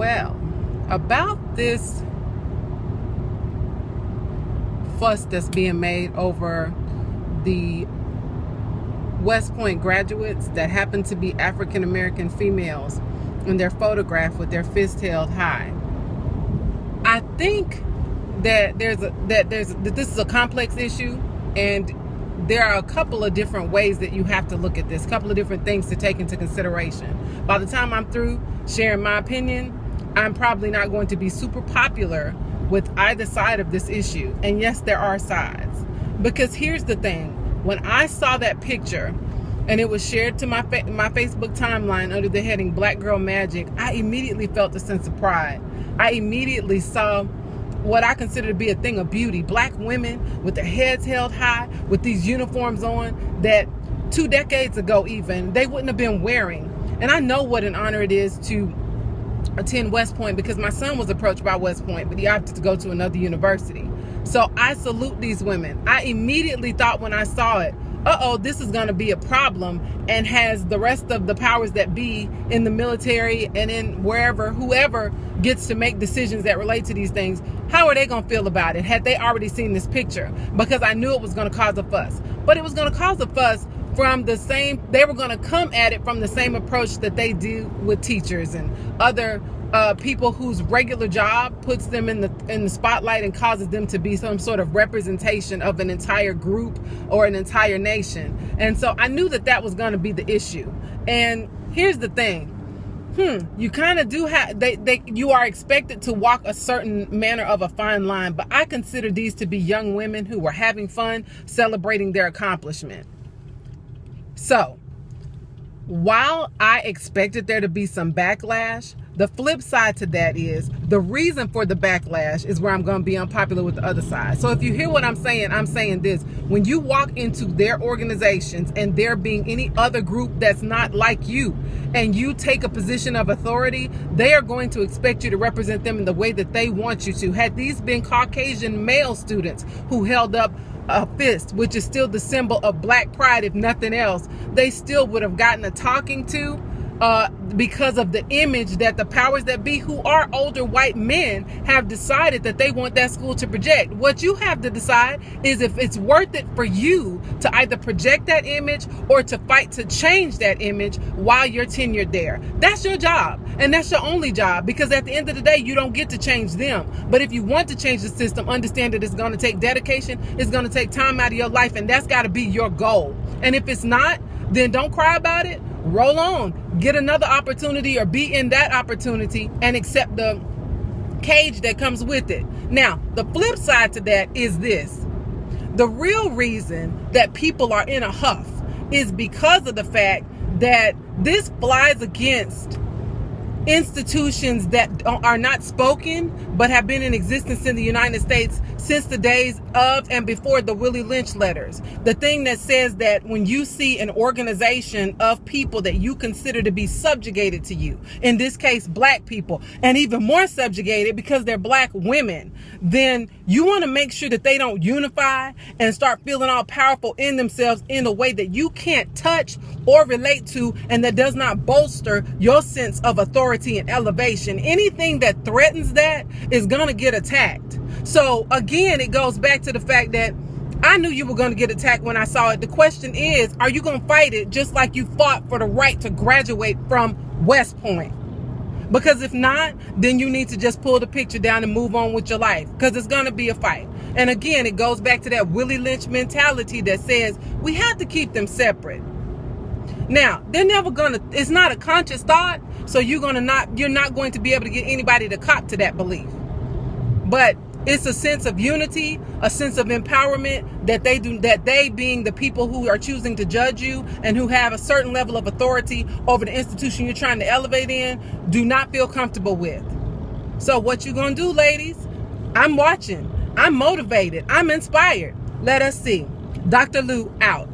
Well, about this fuss that's being made over the Westpoint graduates that happen to be African American females and they're photographed with their fist held high. I think that this is a complex issue, and there are a couple of different ways that you have to look at this, a couple of different things to take into consideration. By the time I'm through sharing my opinion, I'm probably not going to be super popular with either side of this issue. And yes, there are sides. Because here's the thing. When I saw that picture and it was shared to my Facebook timeline under the heading Black Girl Magic, I immediately felt a sense of pride. I immediately saw what I consider to be a thing of beauty. Black women with their heads held high, with these uniforms on that 2 decades ago even, they wouldn't have been wearing. And I know what an honor it is to attend Westpoint, because my son was approached by Westpoint, but he opted to go to another university. So I salute these women. I immediately thought when I saw it, this is going to be a problem, and has the rest of the powers that be in the military and in wherever, whoever gets to make decisions that relate to these things, how are they going to feel about it had they already seen this picture? Because I knew it was going to cause a fuss. But it was going to cause a fuss from the same, they were going to come at it from the same approach that they do with teachers and other people whose regular job puts them in the spotlight and causes them to be some sort of representation of an entire group or an entire nation. And so I knew that that was going to be the issue. And here's the thing. You kind of do have, you are expected to walk a certain manner of a fine line, but I consider these to be young women who were having fun celebrating their accomplishment. So, while I expected there to be some backlash, the flip side to that is the reason for the backlash is where I'm going to be unpopular with the other side. So if you hear what I'm saying this. When you walk into their organizations and there being any other group that's not like you, and you take a position of authority, they are going to expect you to represent them in the way that they want you to. Had these been Caucasian male students who held up a fist, which is still the symbol of Black pride, if nothing else, they still would have gotten a talking to, because of the image that the powers that be, who are older white men, have decided that they want that school to project. What you have to decide is if it's worth it for you to either project that image or to fight to change that image while you're tenured there. That's your job, and that's your only job, because at the end of the day, you don't get to change them. But if you want to change the system, understand that it's going to take dedication, it's going to take time out of your life, and that's got to be your goal. And if it's not, then don't cry about it. Roll on, get another opportunity, or be in that opportunity and accept the cage that comes with it. Now, the flip side to that is this. The real reason that people are in a huff is because of the fact that this flies against institutions that are not spoken but have been in existence in the United States since the days of and before the Willie Lynch letters. The thing that says that when you see an organization of people that you consider to be subjugated to you, in this case Black people, and even more subjugated because they're Black women, then you want to make sure that they don't unify and start feeling all powerful in themselves in a way that you can't touch or relate to, and that does not bolster your sense of authority and elevation. Anything that threatens that is going to get attacked. So again, it goes back to the fact that I knew you were going to get attacked when I saw it. The question is, are you going to fight it just like you fought for the right to graduate from Westpoint? Because if not, then you need to just pull the picture down and move on with your life, because it's going to be a fight. And again, it goes back to that Willie Lynch mentality that says we have to keep them separate. Now, they're never gonna, it's not a conscious thought, so you're not going to be able to get anybody to cop to that belief. But it's a sense of unity, a sense of empowerment that they being the people who are choosing to judge you and who have a certain level of authority over the institution you're trying to elevate in, do not feel comfortable with. So what you gonna do, ladies? I'm watching, I'm motivated, I'm inspired. Let us see. Dr. Lou out.